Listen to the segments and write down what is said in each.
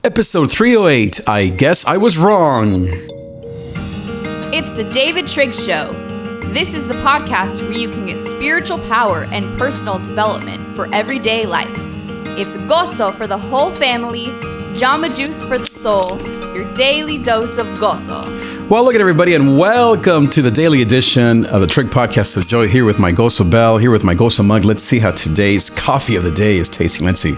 Episode 308, I guess I was wrong. It's the davidTrig Show. This is the podcast where you can get spiritual power and personal development for everyday life. It's GOZO for the whole family, Jamba Juice for the soul, your daily dose of GOZO. Well, look at everybody, and welcome to the daily edition of the Trig Podcast. So Joey here with my GOZO bell, here with my GOZO mug. Let's see how today's coffee of the day is tasting. Let's see.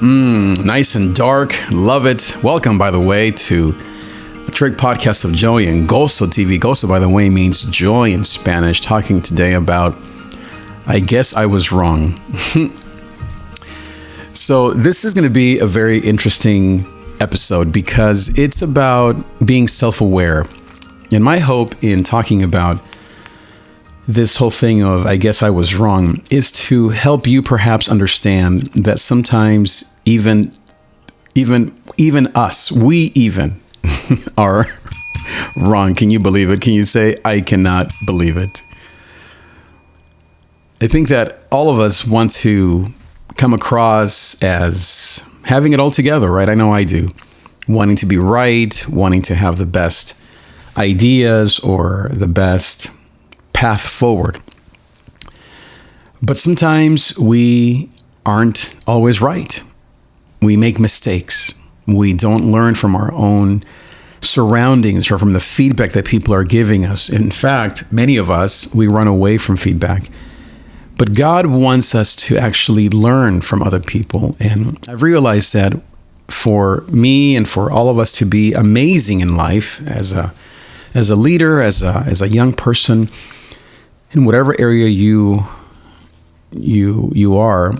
Nice and dark. Love it. Welcome, by the way, to the Trig Podcast of Joey and GOZO TV. GOZO, by the way, means joy in Spanish. Talking today about, I guess I was wrong. So this is going to be a very interesting episode because it's about being self-aware. And my hope in talking about this whole thing of I guess I was wrong is to help you perhaps understand that sometimes even us, we even are wrong. Can you believe it? Can you say, I cannot believe it? I think that all of us want to come across as having it all together, right? I know I do. Wanting to be right, wanting to have the best ideas or the best path forward. But sometimes we aren't always right. We make mistakes. We don't learn from our own surroundings or from the feedback that people are giving us. In fact, many of us, we run away from feedback. But God wants us to actually learn from other people. And I've realized that for me and for all of us to be amazing in life as a leader, as a young person, in whatever area you are,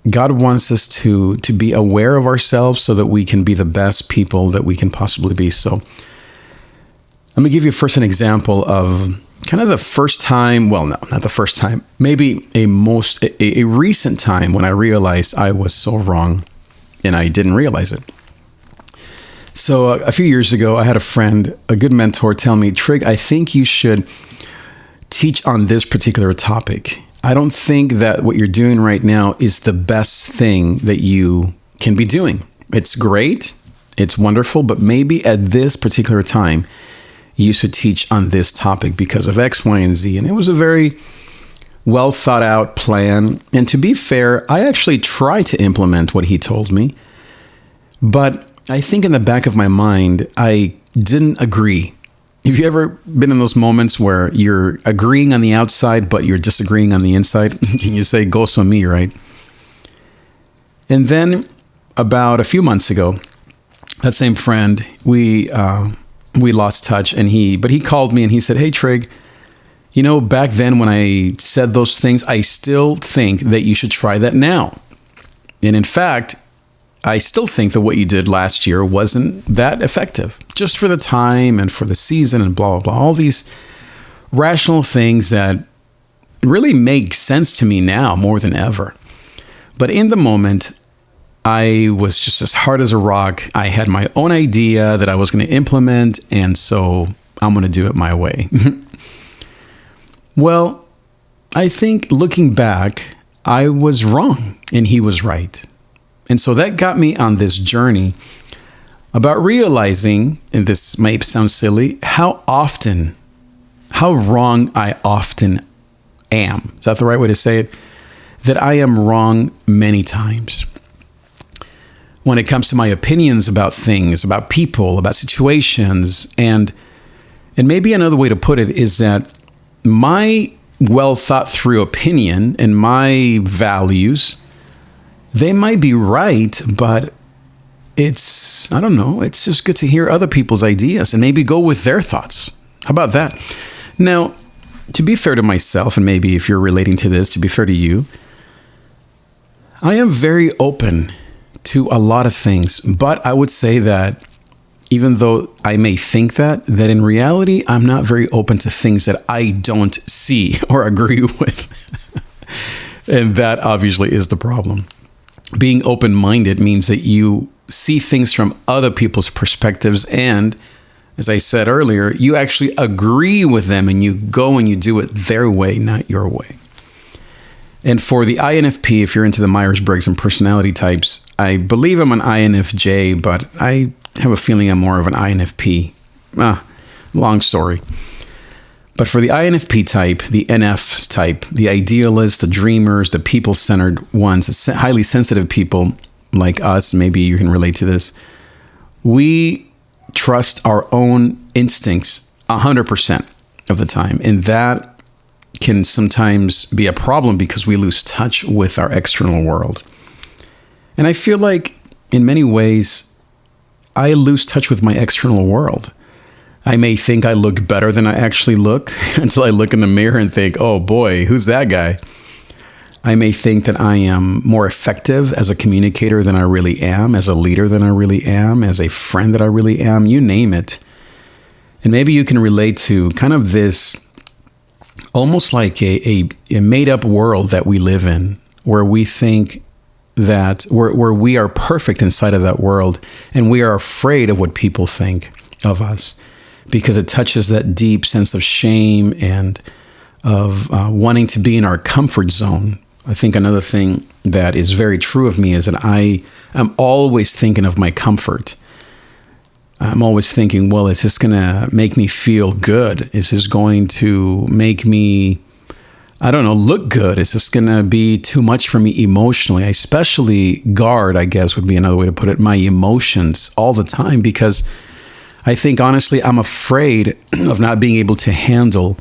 God wants us to be aware of ourselves so that we can be the best people that we can possibly be. So let me give you first an example of kind of the first time, well, no, not the first time, maybe a recent time when I realized I was so wrong and I didn't realize it. So a few years ago, I had a friend, a good mentor, tell me, Trig, I think you should teach on this particular topic. I don't think that what you're doing right now is the best thing that you can be doing. It's great, it's wonderful, but maybe at this particular time, you should teach on this topic because of X, Y, and Z. And it was a very well thought out plan. And to be fair, I actually tried to implement what he told me, but I think in the back of my mind, I didn't agree. Have you ever been in those moments where you're agreeing on the outside, but you're disagreeing on the inside? Can you say, GOZO me, right? And then about a few months ago, that same friend, we lost touch, but he called me and he said, hey, Trig, you know, back then when I said those things, I still think that you should try that now. And in fact, I still think that what you did last year wasn't that effective, just for the time and for the season and blah, blah, blah. All these rational things that really make sense to me now more than ever. But in the moment, I was just as hard as a rock. I had my own idea that I was going to implement, and so I'm going to do it my way. Well, I think looking back, I was wrong and he was right. And so that got me on this journey about realizing, and this might sound silly, how wrong I often am. Is that the right way to say it? That I am wrong many times. When it comes to my opinions about things, about people, about situations, and maybe another way to put it is that my well thought through opinion and my values, they might be right, but it's just good to hear other people's ideas and maybe go with their thoughts. How about that? Now, to be fair to myself, and maybe if you're relating to this, to be fair to you, I am very open to a lot of things, but I would say that even though I may think that in reality, I'm not very open to things that I don't see or agree with. And that obviously is the problem. Being open-minded means that you see things from other people's perspectives and, as I said earlier, you actually agree with them and you go and you do it their way, not your way. And for the INFP, if you're into the Myers-Briggs and personality types, I believe I'm an INFJ, but I have a feeling I'm more of an INFP. Long story. But for the INFP type, the NF type, the idealists, the dreamers, the people-centered ones, the highly sensitive people like us, maybe you can relate to this, we trust our own instincts 100% of the time. And that can sometimes be a problem because we lose touch with our external world. And I feel like in many ways, I lose touch with my external world. I may think I look better than I actually look until I look in the mirror and think, oh boy, who's that guy? I may think that I am more effective as a communicator than I really am, as a leader than I really am, as a friend that I really am, you name it. And maybe you can relate to kind of this almost like a made-up world that we live in, where we think that where we are perfect inside of that world, and we are afraid of what people think of us because it touches that deep sense of shame and of wanting to be in our comfort zone. I think another thing that is very true of me is that I am always thinking of my comfort. I'm always thinking, well, is this going to make me feel good? Is this going to make me, I don't know, look good? Is this going to be too much for me emotionally? I especially guard, I guess would be another way to put it, my emotions all the time, because I think, honestly, I'm afraid of not being able to handle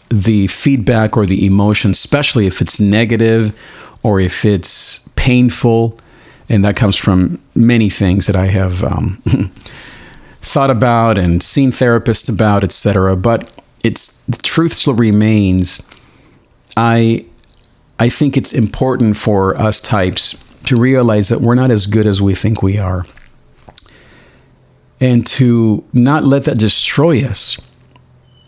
the feedback or the emotion, especially if it's negative or if it's painful. And that comes from many things that I have thought about and seen therapists about, etc. But the truth still remains. I think it's important for us types to realize that we're not as good as we think we are, and to not let that destroy us,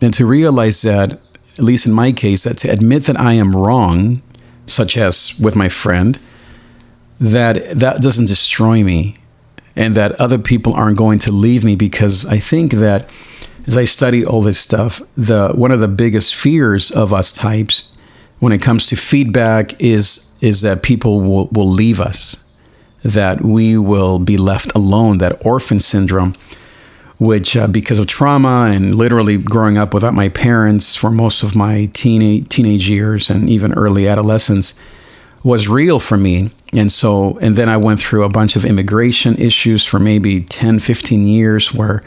and to realize that, at least in my case, that to admit that I am wrong, such as with my friend, that doesn't destroy me, and that other people aren't going to leave me. Because I think that as I study all this stuff, one of the biggest fears of us types when it comes to feedback is that people will leave us, that we will be left alone, that orphan syndrome, which because of trauma and literally growing up without my parents for most of my teenage years and even early adolescence, was real for me. And then I went through a bunch of immigration issues for maybe 10, 15 years where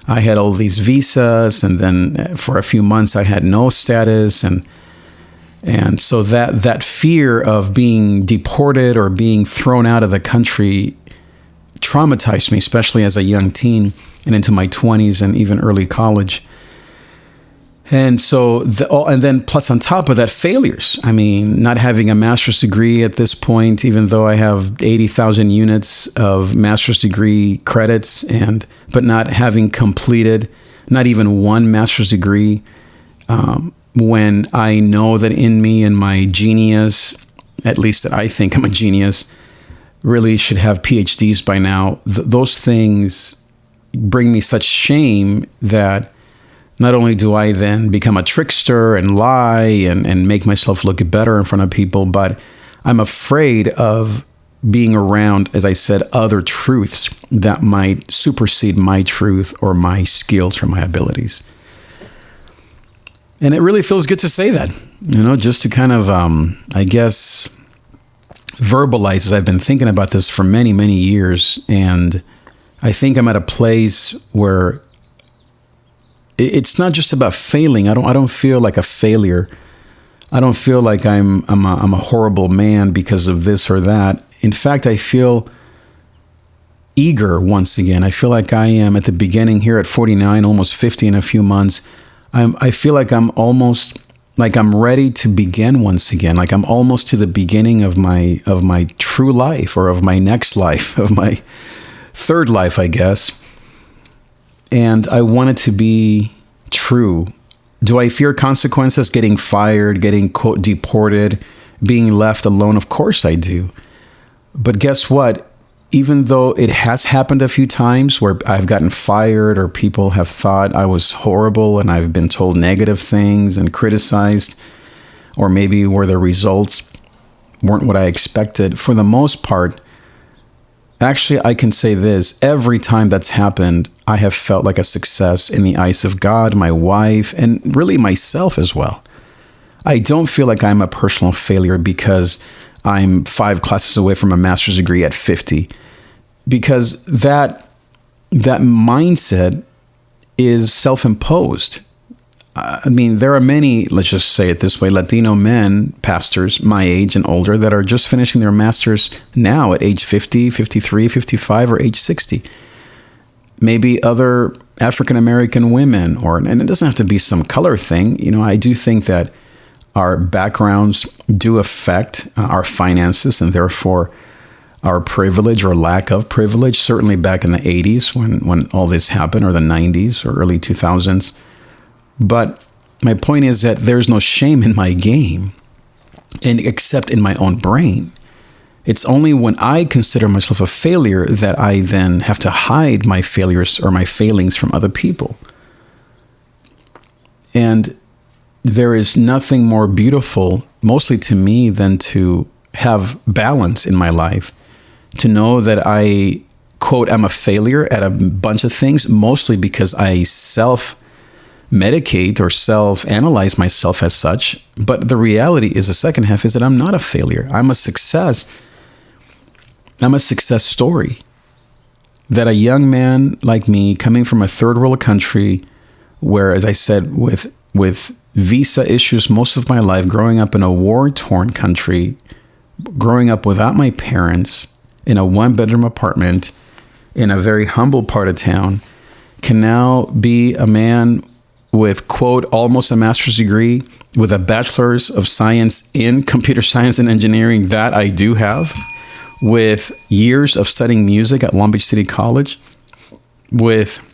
I had all these visas, and then for a few months I had no status. And so that fear of being deported or being thrown out of the country traumatized me, especially as a young teen and into my 20s and even early college. And so, and then plus on top of that, failures. I mean, not having a master's degree at this point, even though I have 80,000 units of master's degree credits, but not having completed not even one master's degree, when I know that in me and my genius, at least that I think I'm a genius, really should have PhDs by now. Those things bring me such shame that not only do I then become a trickster and lie and make myself look better in front of people, but I'm afraid of being around, as I said, other truths that might supersede my truth or my skills or my abilities. And it really feels good to say that, just to kind of, I guess, verbalize, as I've been thinking about this for many, many years. And I think I'm at a place where it's not just about failing. I don't feel like a failure. I don't feel like I'm a horrible man because of this or that. In fact, I feel eager once again. I feel like I am at the beginning here at 49, almost 50 in a few months. I feel like I'm almost like I'm ready to begin once again. Like I'm almost to the beginning of my true life, or of my next life, of my third life, I guess. And I want it to be true. Do I fear consequences? Getting fired, getting quote deported, being left alone? Of course I do. But guess what? Even though it has happened a few times where I've gotten fired or people have thought I was horrible and I've been told negative things and criticized, or maybe were the results weren't what I expected. For the most part, actually, I can say this. Every time that's happened, I have felt like a success in the eyes of God, my wife, and really myself as well. I don't feel like I'm a personal failure because I'm 5 classes away from a master's degree at 50. Because that mindset is self-imposed. I mean, there are many, let's just say it this way, Latino men, pastors my age and older, that are just finishing their masters now at age 50, 53, 55, or age 60. Maybe other African-American women, and it doesn't have to be some color thing. You know, I do think that our backgrounds do affect our finances and therefore our privilege or lack of privilege, certainly back in the 80s when all this happened, or the 90s or early 2000s. But my point is that there's no shame in my game, and except in my own brain. It's only when I consider myself a failure that I then have to hide my failures or my failings from other people. And there is nothing more beautiful, mostly to me, than to have balance in my life. To know that I, quote, I'm a failure at a bunch of things, mostly because I self-medicate or self-analyze myself as such. But the reality is, the second half is that I'm not a failure. I'm a success. I'm a success story. That a young man like me, coming from a third world country, where, as I said, with visa issues most of my life, growing up in a war-torn country, growing up without my parents, in a 1-bedroom apartment in a very humble part of town, can now be a man with, quote, almost a master's degree, with a bachelor's of science in computer science and engineering that I do have, with years of studying music at Long Beach City College, with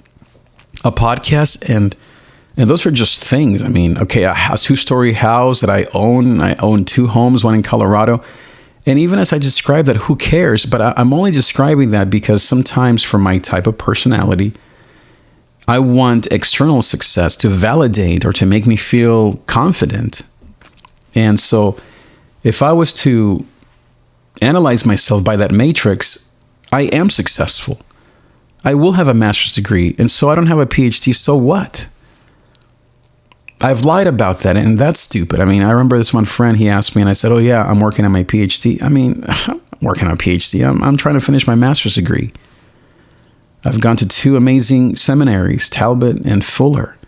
a podcast, and those are just things. I mean, okay, a 2-story house that I own. I own 2 homes, one in Colorado. And even as I describe that, who cares? But I'm only describing that because sometimes for my type of personality, I want external success to validate or to make me feel confident. And so if I was to analyze myself by that matrix, I am successful. I will have a master's degree. And so I don't have a PhD. So what? I've lied about that, and that's stupid. I mean, I remember this one friend, he asked me, and I said, oh yeah, I'm working on my PhD. I mean, I'm working on a PhD. I'm trying to finish my master's degree. I've gone to 2 amazing seminaries, Talbot and Fuller,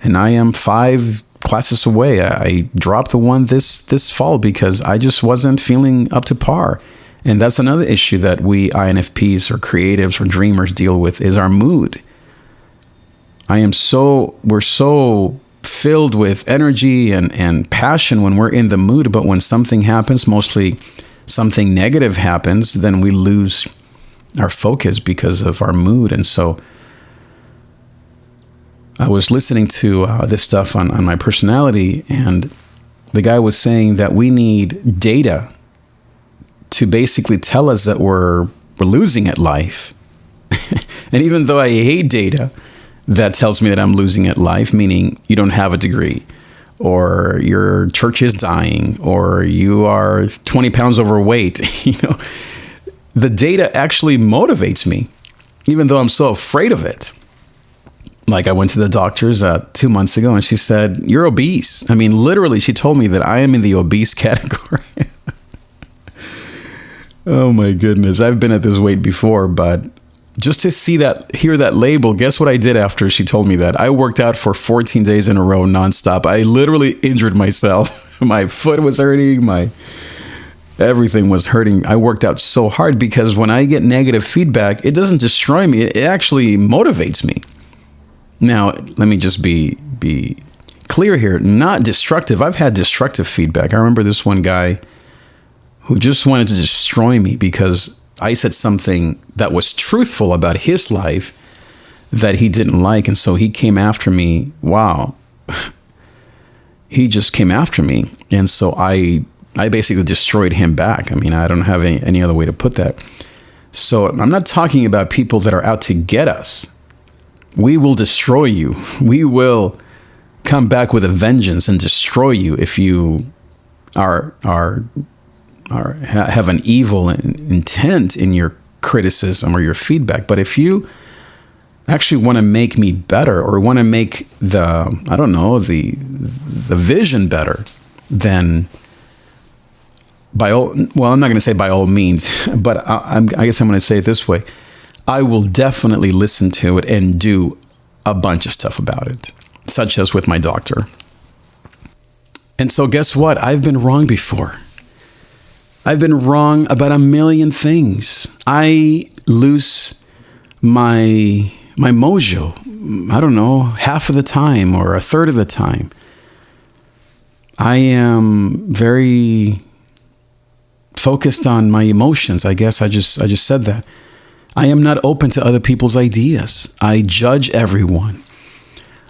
and I am 5 classes away. I dropped the one this fall because I just wasn't feeling up to par. And that's another issue that we INFPs or creatives or dreamers deal with, is our mood. We're so filled with energy and passion when we're in the mood, but when something happens, mostly something negative happens, then we lose our focus because of our mood. And so I was listening to this stuff on my personality, and the guy was saying that we need data to basically tell us that we're losing at life. And even though I hate data that tells me that I'm losing at life, meaning you don't have a degree, or your church is dying, or you are 20 pounds overweight, the data actually motivates me, even though I'm so afraid of it. Like, I went to the doctors 2 months ago, and she said, you're obese. I mean, literally, she told me that I am in the obese category. Oh my goodness. I've been at this weight before, but just to hear that label, guess what I did after she told me that? I worked out for 14 days in a row nonstop. I literally injured myself. My foot was hurting. Everything was hurting. I worked out so hard because when I get negative feedback, it doesn't destroy me. It actually motivates me. Now, let me just be clear here. Not destructive. I've had destructive feedback. I remember this one guy who just wanted to destroy me because I said something that was truthful about his life that he didn't like. And so he came after me. Wow. He just came after me. And so I basically destroyed him back. I mean, I don't have any other way to put that. So I'm not talking about people that are out to get us. We will destroy you. We will come back with a vengeance and destroy you if you are have an evil intent in your criticism or your feedback. But if you actually want to make me better, or want to make the vision better, then I'm not going to say by all means, but I guess I'm going to say it this way. I will definitely listen to it and do a bunch of stuff about it, such as with my doctor. And so guess what? I've been wrong before. I've been wrong about a million things. I lose my mojo, I don't know, half of the time or a third of the time. I am very focused on my emotions. I guess I just said that. I am not open to other people's ideas. I judge everyone.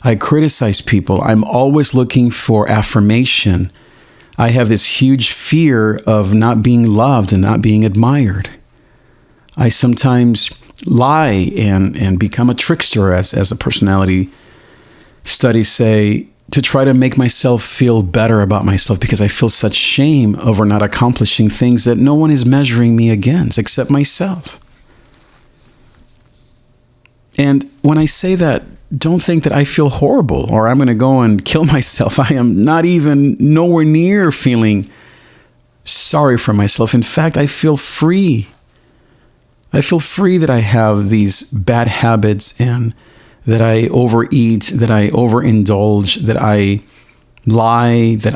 I criticize people. I'm always looking for affirmation. I have this huge fear of not being loved and not being admired. I sometimes lie and become a trickster, as a personality studies say, to try to make myself feel better about myself, because I feel such shame over not accomplishing things that no one is measuring me against except myself. And when I say that, don't think that I feel horrible or I'm going to go and kill myself. I am not even nowhere near feeling sorry for myself. In fact, I feel free. I feel free that I have these bad habits, and that I overeat, that I overindulge, that I lie, that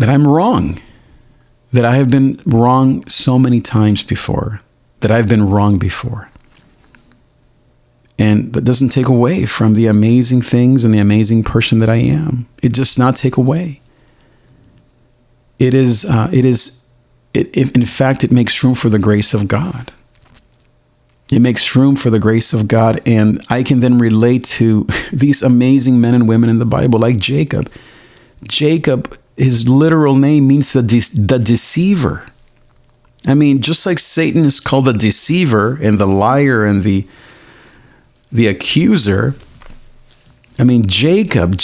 I'm wrong, that I have been wrong so many times before, that I've been wrong before. And that doesn't take away from the amazing things and the amazing person that I am. It does not take away. In fact, it makes room for the grace of God. It makes room for the grace of God. And I can then relate to these amazing men and women in the Bible, like Jacob. Jacob, his literal name means the deceiver. I mean, just like Satan is called the deceiver and the liar and the accuser. I mean, Jacob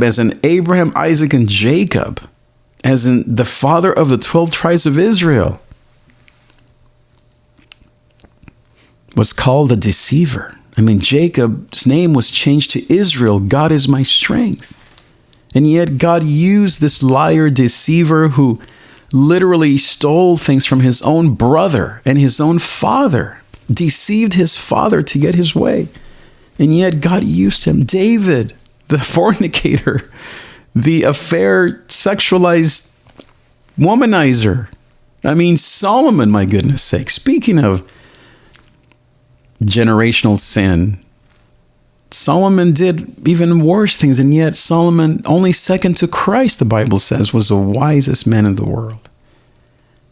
as in Abraham, Isaac, and Jacob, as in the father of the 12 tribes of Israel, was called the deceiver. I mean, Jacob's name was changed to Israel. God is my strength. And yet God used this liar, deceiver, who literally stole things from his own brother and his own father, deceived his father to get his way. And yet God used him. David, the fornicator, the affair sexualized womanizer. I mean, Solomon, my goodness sake. Speaking of generational sin, Solomon did even worse things. And yet Solomon, only second to Christ, the Bible says, was the wisest man in the world.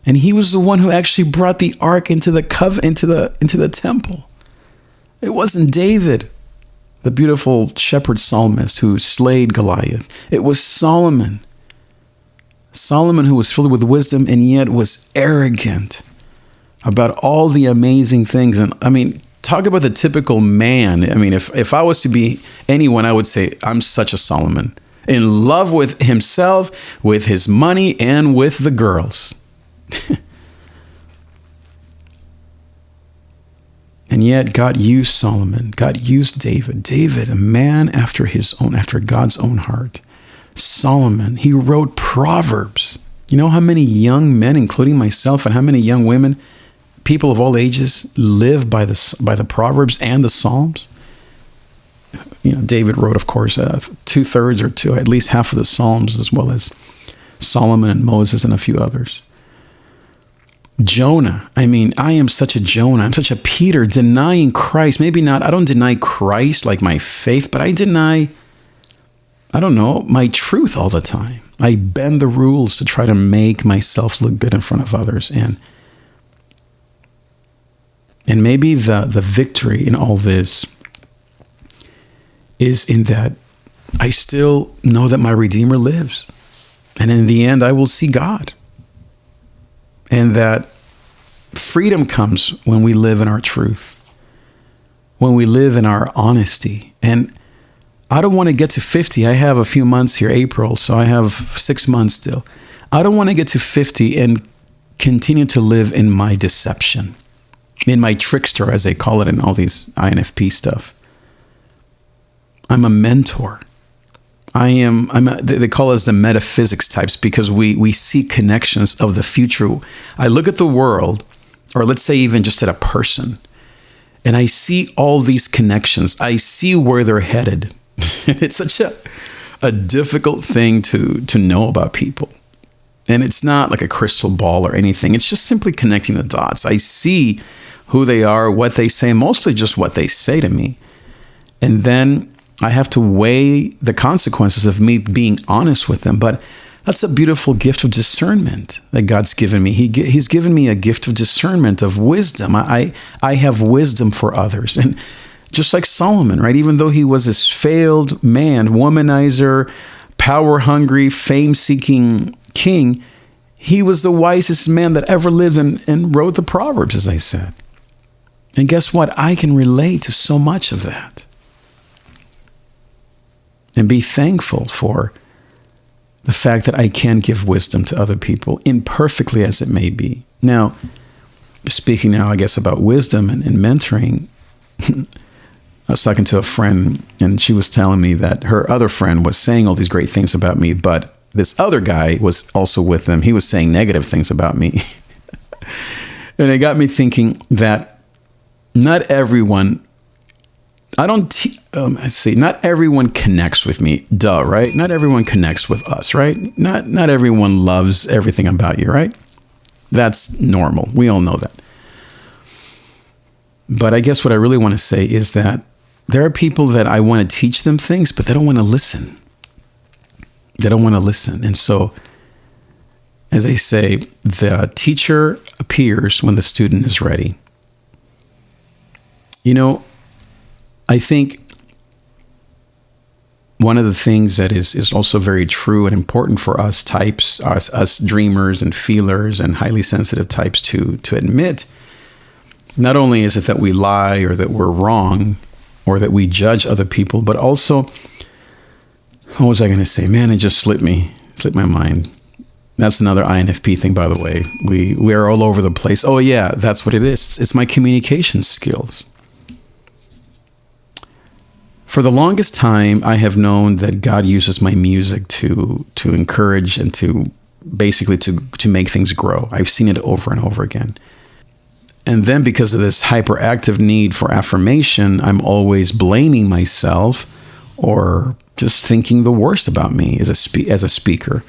And he was the one who actually brought the ark into the temple. It wasn't David, the beautiful shepherd psalmist, who slayed Goliath. It was Solomon. Solomon, who was filled with wisdom and yet was arrogant about all the amazing things. And I mean, talk about the typical man. I mean, if I was to be anyone, I would say I'm such a Solomon. In love with himself, with his money, and with the girls. And yet God used Solomon. God used David. David, a man after God's own heart. Solomon, he wrote Proverbs. You know how many young men, including myself, and how many young women, people of all ages, live by the Proverbs and the Psalms? You know, David wrote, of course, 2/3 or at least half of the Psalms, as well as Solomon and Moses and a few others. Jonah. I mean, I am such a Jonah. I'm such a Peter, denying Christ. Maybe not, I don't deny Christ like my faith, but I deny, my truth all the time. I bend the rules to try to make myself look good in front of others. And maybe the victory in all this is in that I still know that my Redeemer lives. And in the end, I will see God. And that freedom comes when we live in our truth, when we live in our honesty. And I don't want to get to 50. I have a few months here, April, so I have 6 months still. I don't want to get to 50 and continue to live in my deception, in my trickster, as they call it in all these INFP stuff. I'm a mentor. They call us the metaphysics types because we see connections of the future. I look at the world, or let's say even just at a person, and I see all these connections. I see where they're headed. It's such a difficult thing to know about people. And it's not like a crystal ball or anything. It's just simply connecting the dots. I see who they are, what they say, mostly just what they say to me. And then I have to weigh the consequences of me being honest with them. But that's a beautiful gift of discernment that God's given me. He's given me a gift of discernment, of wisdom. I have wisdom for others. And just like Solomon, right? Even though he was this failed man, womanizer, power-hungry, fame-seeking king, he was the wisest man that ever lived and wrote the Proverbs, as I said. And guess what? I can relate to so much of that. And be thankful for the fact that I can give wisdom to other people, imperfectly as it may be. Now, speaking now, I guess, about wisdom and mentoring, I was talking to a friend, and she was telling me that her other friend was saying all these great things about me, but this other guy was also with them. He was saying negative things about me. And it got me thinking that not everyone, not everyone connects with me. Duh, right? Not everyone connects with us, right? Not everyone loves everything about you, right? That's normal. We all know that. But I guess what I really want to say is that there are people that I want to teach them things, but they don't want to listen. They don't want to listen. And so, as I say, the teacher appears when the student is ready. You know, I think one of the things that is also very true and important for us types, us dreamers and feelers and highly sensitive types to admit, not only is it that we lie or that we're wrong or that we judge other people, but also, what was I going to say? Man, it just slipped my mind. That's another INFP thing, by the way. We are all over the place. Oh yeah, that's what it is. It's my communication skills. For the longest time, I have known that God uses my music to encourage and to basically to make things grow. I've seen it over and over again. And then because of this hyperactive need for affirmation, I'm always blaming myself or just thinking the worst about me as a speaker.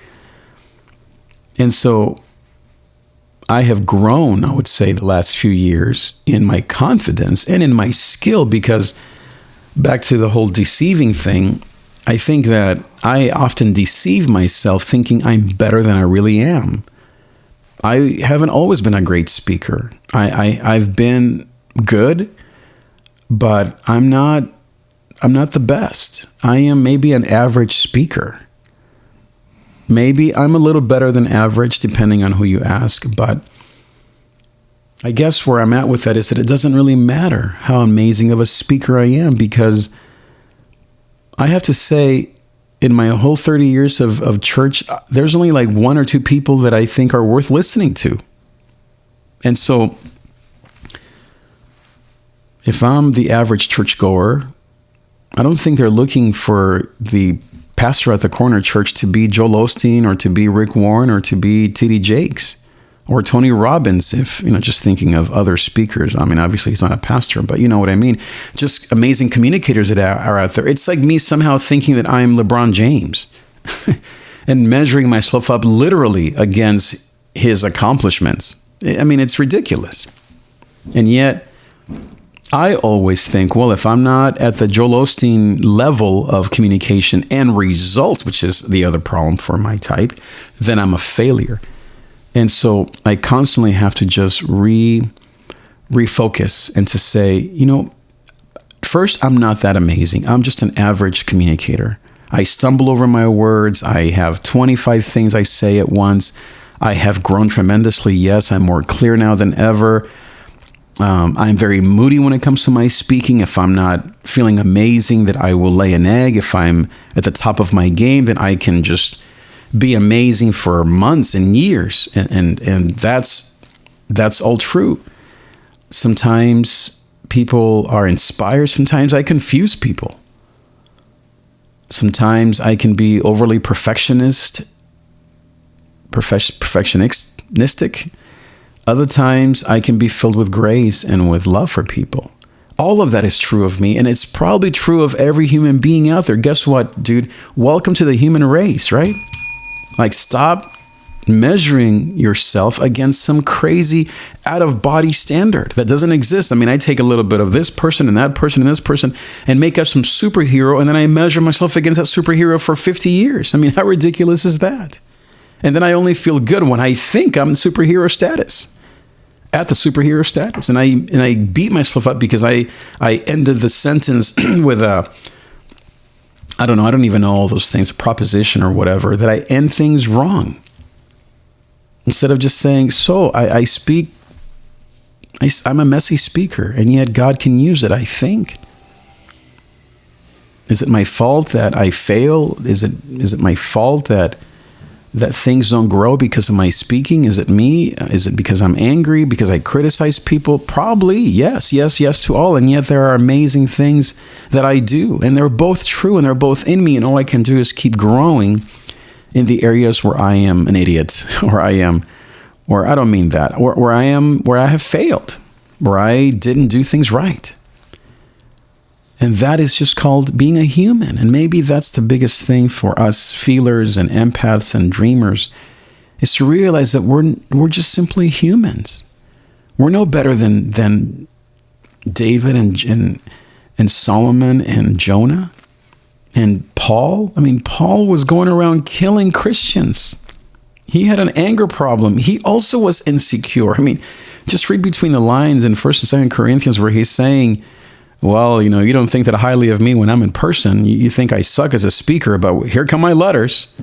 And so I have grown, I would say, the last few years in my confidence and in my skill, because back to the whole deceiving thing, I think that I often deceive myself thinking I'm better than I really am. I haven't always been a great speaker. I've been good, but I'm not the best. I am maybe an average speaker. Maybe I'm a little better than average, depending on who you ask. But I guess where I'm at with that is that it doesn't really matter how amazing of a speaker I am, because I have to say, in my whole 30 years of church, there's only like one or two people that I think are worth listening to. And so if I'm the average churchgoer, I don't think they're looking for the pastor at the corner church to be Joel Osteen or to be Rick Warren or to be T.D. Jakes or Tony Robbins, if, just thinking of other speakers. I mean, obviously he's not a pastor, but you know what I mean. Just amazing communicators that are out there. It's like me somehow thinking that I'm LeBron James and measuring myself up literally against his accomplishments. I mean, it's ridiculous. And yet I always think, well, if I'm not at the Joel Osteen level of communication and results, which is the other problem for my type, then I'm a failure. And so I constantly have to just refocus and to say, first, I'm not that amazing. I'm just an average communicator. I stumble over my words. I have 25 things I say at once. I have grown tremendously. Yes, I'm more clear now than ever. I'm very moody when it comes to my speaking. If I'm not feeling amazing, that I will lay an egg. If I'm at the top of my game, then I can just be amazing for months and years. And that's all true. Sometimes people are inspired. Sometimes I confuse people. Sometimes I can be overly perfectionistic. Other times I can be filled with grace and with love for people. All of that is true of me, and it's probably true of every human being out there. Guess what, dude? Welcome to the human race, right? Like, stop measuring yourself against some crazy out-of-body standard that doesn't exist. I mean, I take a little bit of this person and that person and this person and make up some superhero, and then I measure myself against that superhero for 50 years. I mean, how ridiculous is that? And then I only feel good when I think I'm superhero status. At the superhero status. And I beat myself up because I ended the sentence with I don't even know all those things, a proposition or whatever, that I end things wrong. Instead of just saying, I speak, I'm a messy speaker, and yet God can use it, I think. Is it my fault that I fail? Is it my fault that things don't grow because of my speaking? Is it me? Is it because I'm angry? Because I criticize people? Probably, yes to all. And yet there are amazing things that I do. And they're both true and they're both in me. And all I can do is keep growing in the areas where I am an idiot, or I don't mean that, where I have failed, where I didn't do things right. And that is just called being a human. And maybe that's the biggest thing for us feelers and empaths and dreamers, is to realize that we're just simply humans. We're no better than David and Solomon and Jonah and Paul. I mean, Paul was going around killing Christians. He had an anger problem. He also was insecure. I mean, just read between the lines in 1st and 2nd Corinthians where he's saying, well, you don't think that highly of me when I'm in person. You think I suck as a speaker, but here come my letters.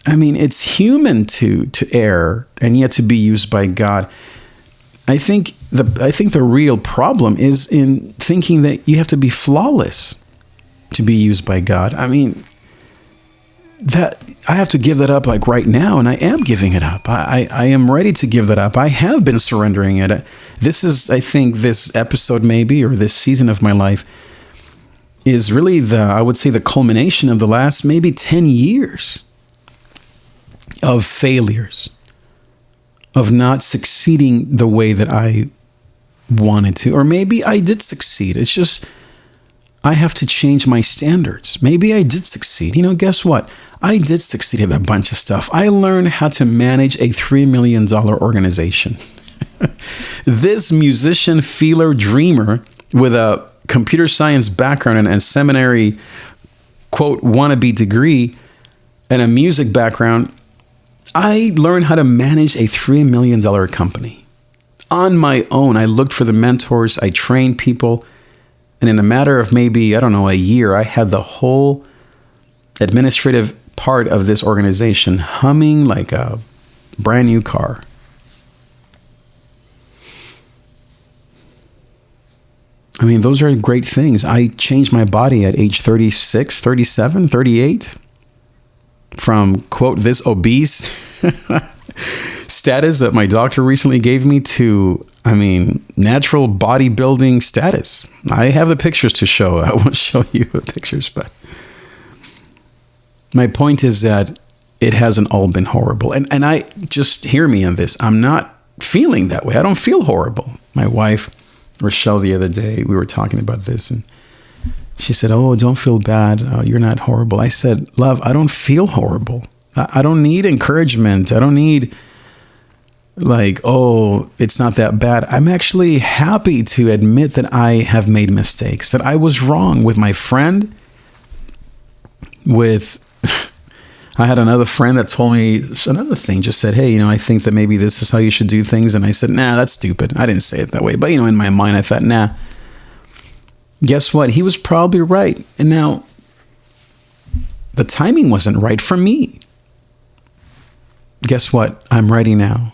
I mean, it's human to err and yet to be used by God. I think the real problem is in thinking that you have to be flawless to be used by God. I mean, that I have to give that up like right now, and I am giving it up. I am ready to give that up. I have been surrendering it. This is, I think, this episode maybe, or this season of my life is really I would say the culmination of the last maybe 10 years of failures, of not succeeding the way that I wanted to. Or maybe I did succeed. It's just, I have to change my standards. Maybe I did succeed. Guess what? I did succeed at a bunch of stuff. I learned how to manage a $3 million organization. This musician, feeler, dreamer with a computer science background and seminary, quote, wannabe degree and a music background, I learned how to manage a $3 million company. On my own, I looked for the mentors, I trained people, and in a matter of maybe, a year, I had the whole administrative part of this organization humming like a brand new car. I mean, those are great things. I changed my body at age 36, 37, 38 from, quote, this obese status that my doctor recently gave me to, natural bodybuilding status. I have the pictures to show. I won't show you the pictures, but my point is that it hasn't all been horrible. And I just hear me on this. I'm not feeling that way. I don't feel horrible. My wife, Rochelle, the other day, we were talking about this, and she said, oh, don't feel bad. You're not horrible. I said, love, I don't feel horrible. I don't need encouragement. I don't need it's not that bad. I'm actually happy to admit that I have made mistakes, that I was wrong with my friend, I had another friend that told me another thing, just said, hey, I think that maybe this is how you should do things. And I said, nah, that's stupid. I didn't say it that way. But, in my mind, I thought, nah. Guess what? He was probably right. And now the timing wasn't right for me. Guess what? I'm ready now.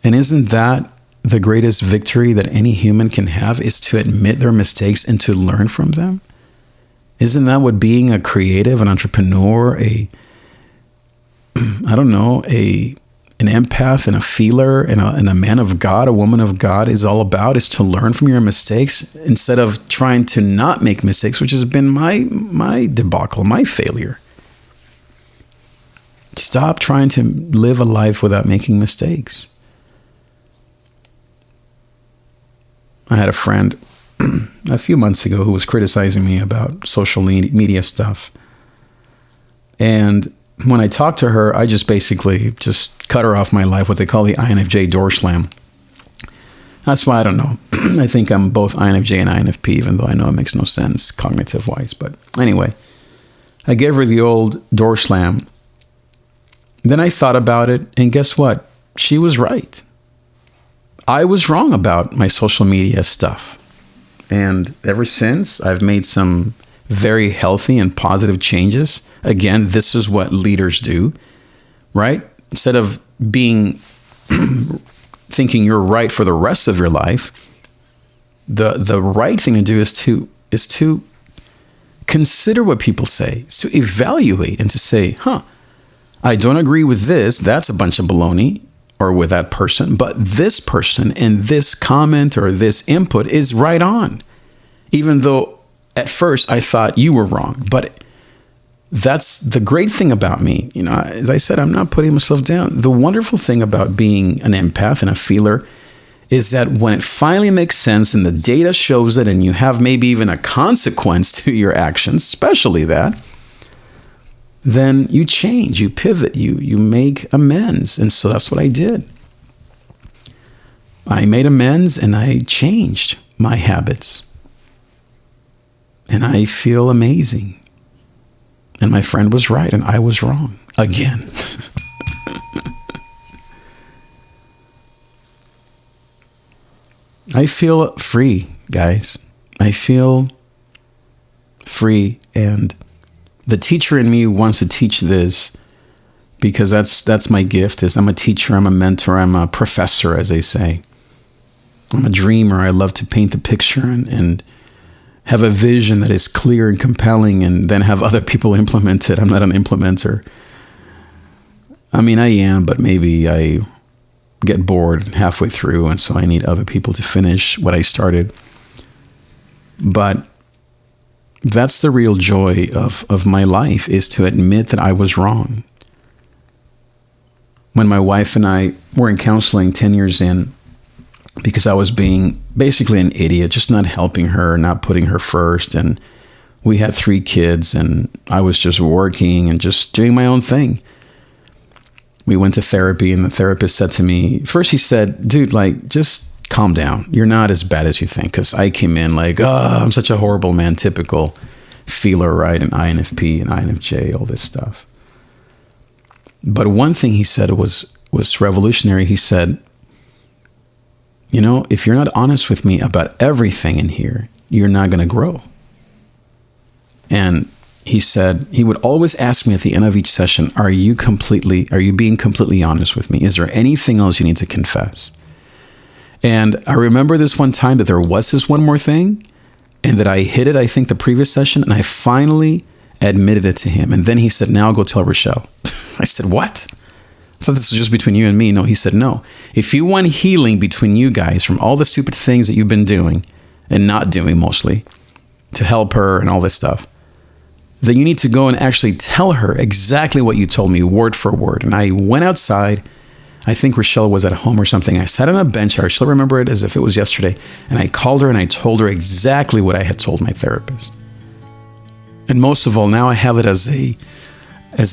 And isn't that the greatest victory that any human can have, is to admit their mistakes and to learn from them? Isn't that what being a creative, an entrepreneur, an empath and a feeler and a man of God, a woman of God is all about, is to learn from your mistakes instead of trying to not make mistakes, which has been my debacle, my failure. Stop trying to live a life without making mistakes. I had a friend a few months ago who was criticizing me about social media stuff. And when I talked to her, I just basically just cut her off my life, what they call the INFJ door slam. That's why I don't know. I think I'm both INFJ and INFP, even though I know it makes no sense cognitive-wise. But anyway, I gave her the old door slam. Then I thought about it, and guess what? She was right. I was wrong about my social media stuff. And ever since, I've made some very healthy and positive changes. Again, this is what leaders do, right? Instead of thinking you're right for the rest of your life, the right thing to do is to consider what people say. It's to evaluate and to say, I don't agree with this. That's a bunch of baloney. Or with that person, but this person and this comment or this input is right on. Even though at first I thought you were wrong, but that's the great thing about me. You know, as I said, I'm not putting myself down. The wonderful thing about being an empath and a feeler is that when it finally makes sense and the data shows it and you have maybe even a consequence to your actions, especially that, then you change, you pivot, you make amends. And so that's what I did. I made amends and I changed my habits. And I feel amazing. And my friend was right and I was wrong again. I feel free, guys. I feel free, and the teacher in me wants to teach this because that's my gift. Is I'm a teacher, I'm a mentor, I'm a professor, as they say. I'm a dreamer. I love to paint the picture and have a vision that is clear and compelling, and then have other people implement it. I'm not an implementer. I mean, I am, but maybe I get bored halfway through, and so I need other people to finish what I started. But that's the real joy of my life, is to admit that I was wrong. When my wife and I were in counseling 10 years in, because I was being basically an idiot, just not helping her, not putting her first. And we had 3 kids and I was just working and just doing my own thing. We went to therapy, and the therapist said to me, first he said, dude, just calm down. You're not as bad as you think. Because I came in I'm such a horrible man, typical feeler, right? And INFP and INFJ, all this stuff. But one thing he said was revolutionary. He said, if you're not honest with me about everything in here, you're not going to grow. And he said, he would always ask me at the end of each session, are you being completely honest with me? Is there anything else you need to confess? And I remember this one time that there was this one more thing, and that I hit it, I think, the previous session, and I finally admitted it to him. And then he said, now go tell Rochelle. I said, what? I thought this was just between you and me. No, he said, no. If you want healing between you guys from all the stupid things that you've been doing and not doing mostly to help her and all this stuff, then you need to go and actually tell her exactly what you told me, word for word. And I went outside. I think Rochelle was at home or something. I sat on a bench. I still remember it as if it was yesterday. And I called her and I told her exactly what I had told my therapist. And most of all, now I have it as a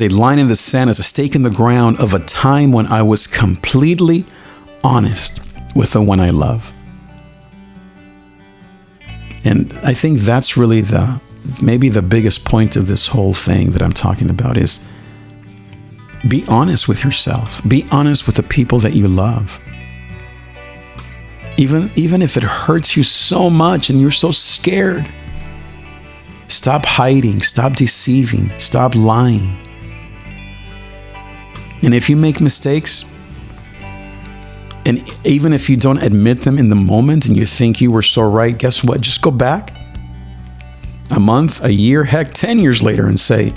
line in the sand, as a stake in the ground of a time when I was completely honest with the one I love. And I think that's really maybe the biggest point of this whole thing that I'm talking about is be honest with yourself. Be honest with the people that you love. Even if it hurts you so much and you're so scared, stop hiding, stop deceiving, stop lying. And if you make mistakes, And even if you don't admit them in the moment and you think you were so right, guess what? Just go back a month, a year, heck, 10 years later and say,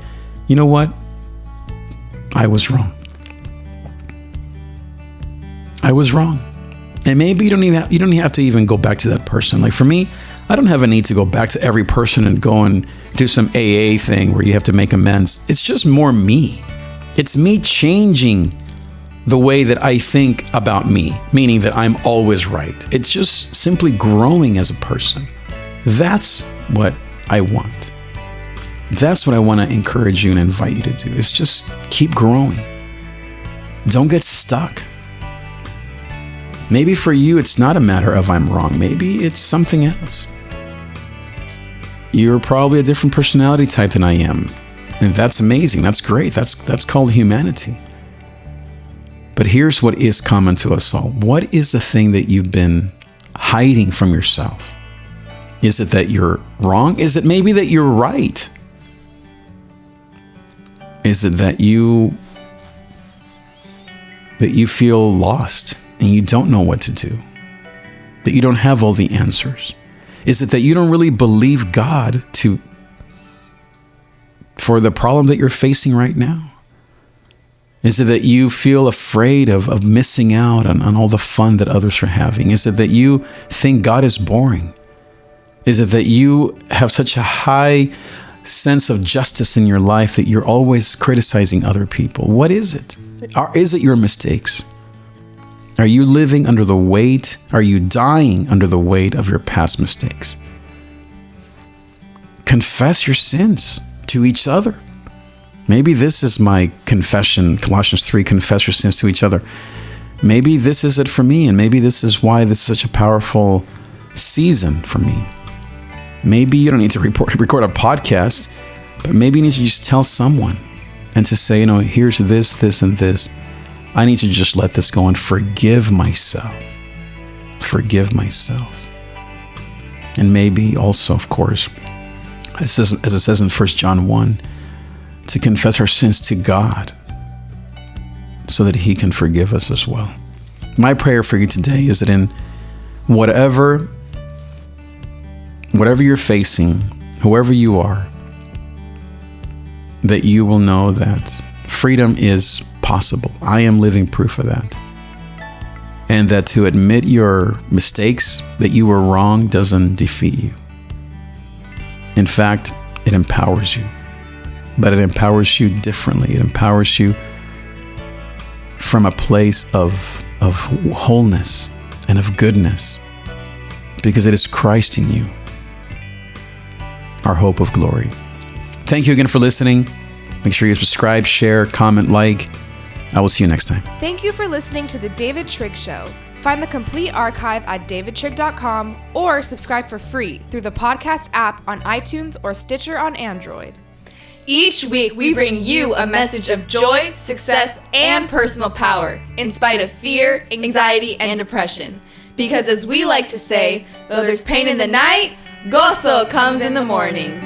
you know what? I was wrong. I was wrong. And maybe you don't even have to even go back to that person. Like for me, I don't have a need to go back to every person and go and do some AA thing where you have to make amends. It's just more me. It's me changing the way that I think about me, meaning that I'm always right. It's just simply growing as a person. That's what I want. That's what I want to encourage you and invite you to do, is just keep growing. Don't get stuck. Maybe for you, it's not a matter of I'm wrong. Maybe it's something else. You're probably a different personality type than I am. And that's amazing. That's great. That's called humanity. But here's what is common to us all. What is the thing that you've been hiding from yourself? Is it that you're wrong? Is it maybe that you're right? Is it that you feel lost and you don't know what to do? That you don't have all the answers? Is it that you don't really believe God for the problem that you're facing right now? Is it that you feel afraid of missing out on all the fun that others are having? Is it that you think God is boring? Is it that you have such a high sense of justice in your life that you're always criticizing other people? What is it? Is it your mistakes? Are you living under the weight? Are you dying under the weight of your past mistakes? Confess your sins to each other. Maybe this is my confession, Colossians 3, confess your sins to each other. Maybe this is it for me, and maybe this is why this is such a powerful season for me. Maybe you don't need to record a podcast, but maybe you need to just tell someone and to say, here's this, and this. I need to just let this go and forgive myself. Forgive myself. And maybe also, of course, as it says in 1 John 1, to confess our sins to God so that He can forgive us as well. My prayer for you today is that in whatever you're facing, whoever you are, that you will know that freedom is possible. I am living proof of that. And that to admit your mistakes, that you were wrong, doesn't defeat you. In fact, it empowers you. But it empowers you differently. It empowers you from a place of wholeness and of goodness, because it is Christ in you, our hope of glory. Thank you again for listening. Make sure you subscribe, share, comment, like. I will see you next time. Thank you for listening to The David Trigg Show. Find the complete archive at davidtrig.com or subscribe for free through the podcast app on iTunes or Stitcher on Android. Each week, we bring you a message of joy, success, and personal power in spite of fear, anxiety, and depression. Because as we like to say, though there's pain in the night, GOZO comes in the morning.